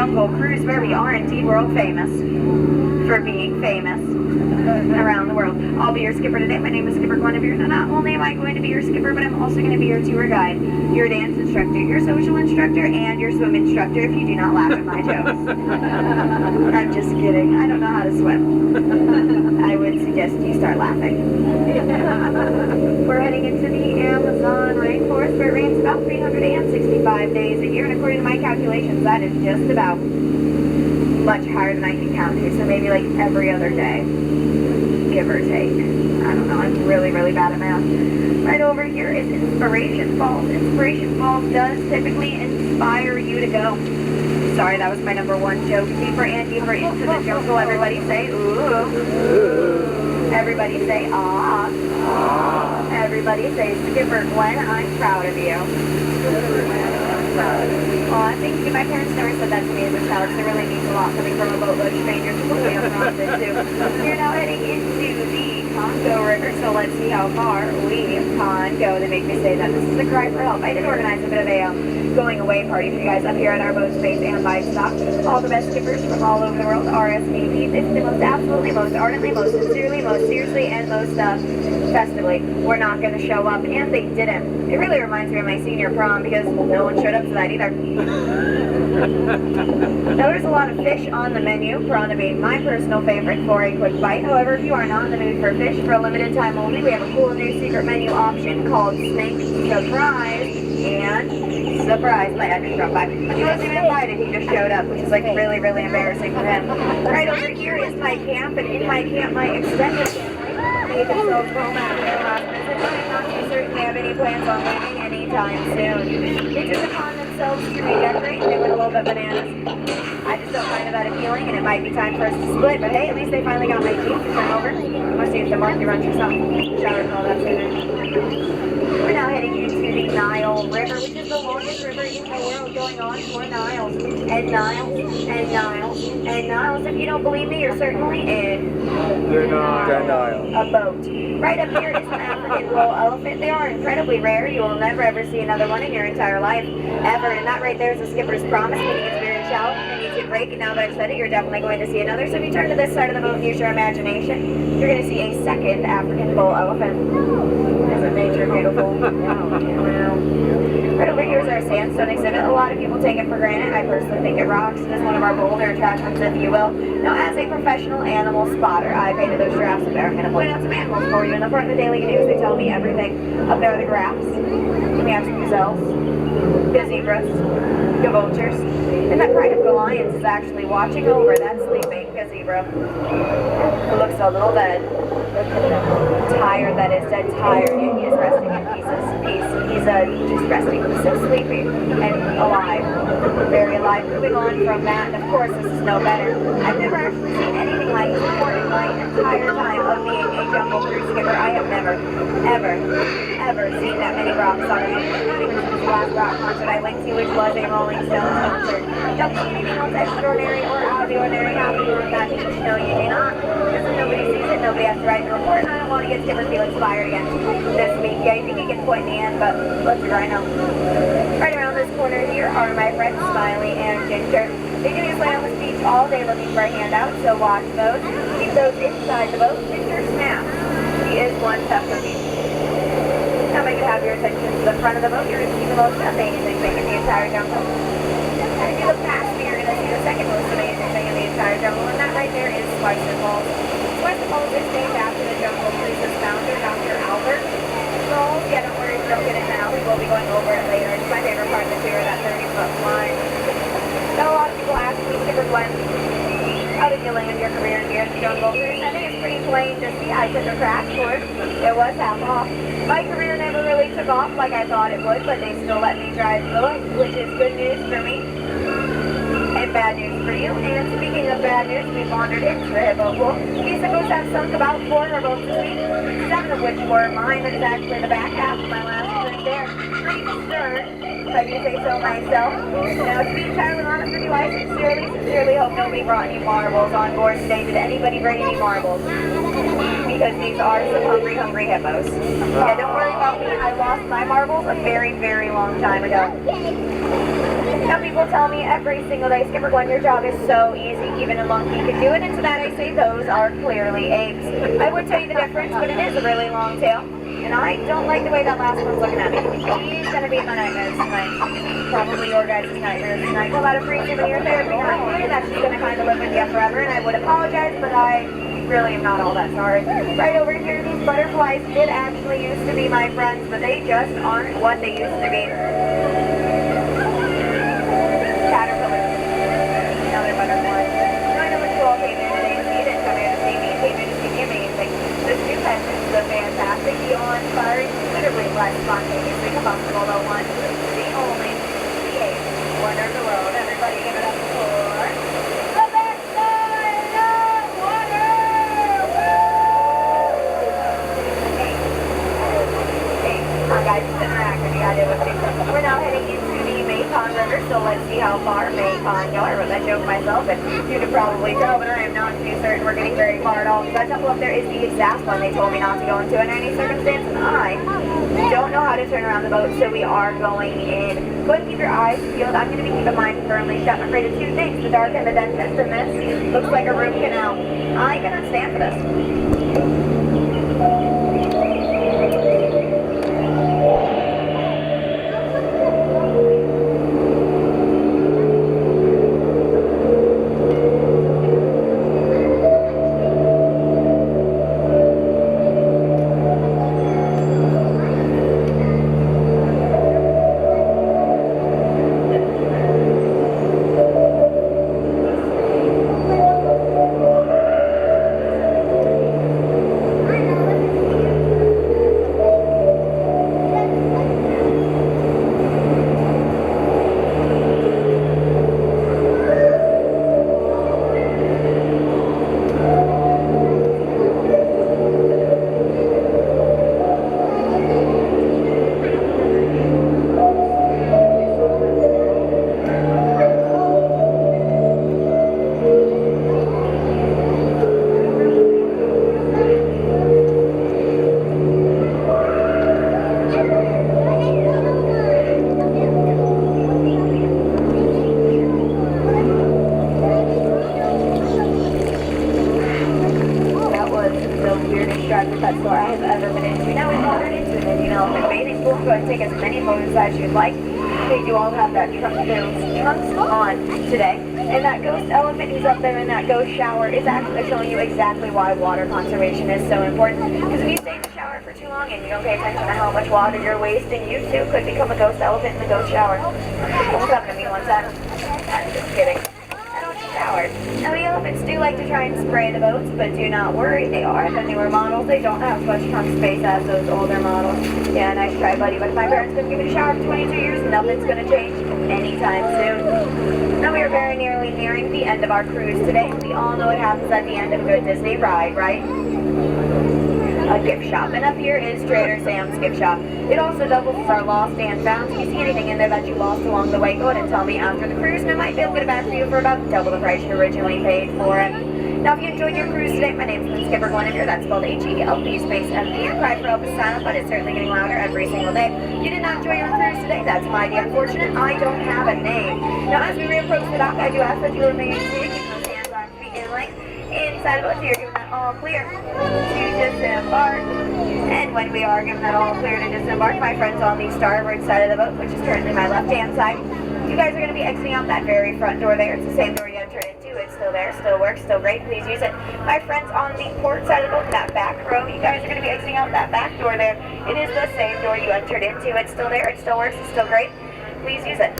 jungle cruise where we are indeed world famous for being famous around the world. I'll be your skipper today. My name is Skipper Guinevere. Now, not only am I going to be your skipper, but I'm also going to be your tour guide, your dance instructor, your social instructor, and your swim instructor if you do not laugh at my jokes. I'm just kidding. I don't know how to swim. I would suggest you start laughing. We're heading into the Amazon rainforest where it rains about 365 days a year, and according to my calculations, that is just about much higher than I can count to, so maybe like every other day, give or take. I don't know, I'm really, really bad at math. Right over here is Inspiration Falls. Inspiration Falls does typically inspire you to go. Sorry, that was my number one joke. Deeper and deeper into the jungle. Everybody say, ooh. Everybody say, ah. Everybody say, Skipper Gwen, I'm proud of you. Aw, thank you. My parents never said that to me as a child, so it really means a lot coming from a boatload of strangers who put me on the wrong bit too. We're now heading into the Congo River, so let's see how far we can go. They make me say that. This is a cry for help. I did organize a bit of a going away party for you guys up here at our boat space and by stock. All the best skippers from all over the world, RSVP. This is the most absolutely, most ardently, most sincerely, most seriously, and most festively. We're not going to show up, and they didn't. It really reminds me of my senior prom because no one showed up to that either. Now there's a lot of fish on the menu, prawn being my personal favorite for a quick bite. However, if you are not in the mood for fish for a limited time only, we have a cool new secret menu option called Snake Surprise and Surprise by Extra Drop By. He wasn't even invited, he just showed up, which is like really, really embarrassing for him. Right over here is my camp, and in my camp, my extended family made themselves home after their last visit. I'm not too certain they have any plans on leaving anytime soon. They took it upon themselves to redecorate, and they went a little bit bananas. I just don't find it that appealing, and it might be time for us to split, but hey, at least they finally got my Jeep to turn over. Must use the monkey wrench or something. Shower and all that sooner. We're now heading into the Nile River, which is the longest river in the world, going on for Niles, and Niles, and Niles, and Niles. If you don't believe me, you're certainly in a boat. Right up here is an African bull elephant. They are incredibly rare. You will never ever see another one in your entire life, ever. And that right there is a skipper's promise, meaning it's very shallow and needs to break. And now that I've said it, you're definitely going to see another. So if you turn to this side of the boat and use your imagination, you're going to see a second African bull elephant. Isn't nature beautiful? Wow. Right over here is our sandstone exhibit. A lot of people take it for granted. I personally think it rocks. It is one of our bolder attractions, if you will. Now, as a professional animal spotter, I painted those giraffes up there. I'm going to point out some animals for you. In the front of the Daily News, they tell me everything. Up there are the giraffes. We have some gazelles, the zebras, the vultures, and that pride of the lions is actually watching over that sleeping zebra who looks a little dead. Tired, that is, dead tired. He is resting in peace. He's just resting. He's so sleepy and alive. Very alive. Moving on from that, and of course this is no better. I've never actually seen anything like this before in my entire time of being a jungle cruise skipper. I have never, ever seen that many rocks on a boat. Not even since the last rock concert I went to, which was a Rolling Stones concert. Don't see anything else extraordinary or out of the ordinary happening with that. No, you do not. Because if nobody sees it, nobody has to write the report, and I don't want to get Skipper Felix fired again this week. Yeah, you think he gets point in the end, but let's try now. Right around this corner here are my friends Smiley and Ginger. They do play on this beach all day looking for a handout, so watch those. Keep those inside the boat. Ginger snaps. She is one tough cookie. Now if I could have your attention to the front of the boat, you're going to see the most amazing thing in the entire jungle. As you look past me, you're going to see the second most amazing thing in the entire jungle, and that right there is Schweitzer Falls. Schweitzer Falls is named after the jungle cruise's founder, Dr. Albert Falls. Yeah, don't worry, don't get it now. We will be going over it later. It's my favorite part of the tour, that 30-foot line. Now, a lot of people ask me, Skipper Gwen, how did you land your career here at the jungle cruise? I think it's pretty plain to see. I took a crash course. It was half off. My career never really took off like I thought it would, but they still let me drive the boat, which is good news for me and bad news for you. And speaking of bad news, we wandered into the hippo pool. These hippos have sunk about 4 boats this week, 7 of which were mine. That is actually the back half of my last cruise there. Pretty disturbed, if I do say so myself. Now, to be entirely honest with you, I sincerely hope nobody brought any marbles on board today. Did anybody bring any marbles? Because these are some hungry hippos. Yeah, don't worry about me. I lost my marbles a very, very long time ago. Now people tell me every single day, Skipper Gwen, your job is so easy, even a monkey can do it, and to that I say those are clearly apes. I would tell you the difference, but it is a really long tail, and I don't like the way that last one's looking at me. He's gonna be in my nightmares tonight. Probably your guys' nightmares tonight. How about a free 2-year therapy for you? That's just gonna kind of live with you forever, and I would apologize, but I really am not all that sorry. Right over here, these butterflies did actually used to be my friends, but they just aren't what they used to be. Caterpillars. Another butterfly. No, I know what you all came here today to see. You didn't come here to see me. You came here to see the amazing. The stupendous, the fantastic, the awe-inspiring, considerably less spontaneously combustible, the one, the only, the eighth wonder of the world. Everybody give it up for the best side of water! Hey, guys, just interact with the idea with you. We're now heading into the Mekong River, so let's see how far Mekong go. I wrote that joke myself, and you can probably tell, but I am not too certain we're getting very far at all. That temple up there is the exact one they told me not to go into in any circumstance, and I don't know how to turn around the boat, so we are going in. Go ahead and keep your eyes peeled. I'm going to be keeping mine firmly shut. I'm afraid of two things, the dark and the dentist, and this looks like a root canal. I cannot stand for this. Pet store I have ever been into. Now we've wandered into an Indian elephant bathing pool. Go ahead and take as many photos as you'd like. They do all have that trunks on today. And that ghost elephant who's up there in that ghost shower is actually showing you exactly why water conservation is so important. Because if you stay in the shower for too long and you don't pay attention to how much water you're wasting, you too could become a ghost elephant in the ghost shower. What's up to me one time? I'm just kidding. Now the elephants do like to try and spray the boats, but do not worry, they are the newer models. They don't have as much trunk space as those older models. Yeah, nice try, buddy, but if my parents couldn't give me a shower for 22 years, nothing's going to change anytime soon. Now we are very nearly nearing the end of our cruise today. We all know what happens at the end of a good Disney ride, right? A gift shop, and up here is Trader Sam's gift shop. It also doubles as our lost and found. If you see anything in there that you lost along the way, go ahead and tell me after the cruise, and I might be able to get it back for you for about double the price you originally paid for it. Now, if you enjoyed your cruise today, my name is Skipper Gwen here. That's spelled H-E-L-P space M-E. Your cry for help is silent, but it's certainly getting louder every single day. If you did not enjoy your cruise today, that's mighty unfortunate. I don't have a name. Now, as we reapproach the dock, I do ask that you remain seated, keep those hands on feet in length. Inside of us, you're giving that all clear to disembark. And when we are given that all clear to disembark, my friends on the starboard side of the boat, which is currently my left-hand side, you guys are going to be exiting out that very front door there. It's the same door you entered into. It's still there, still works, still great. Please use it. My friends on the port side of the boat, that back row, you guys are going to be exiting out that back door there. It is the same door you entered into. It's still there, it still works, it's still great. Please use it.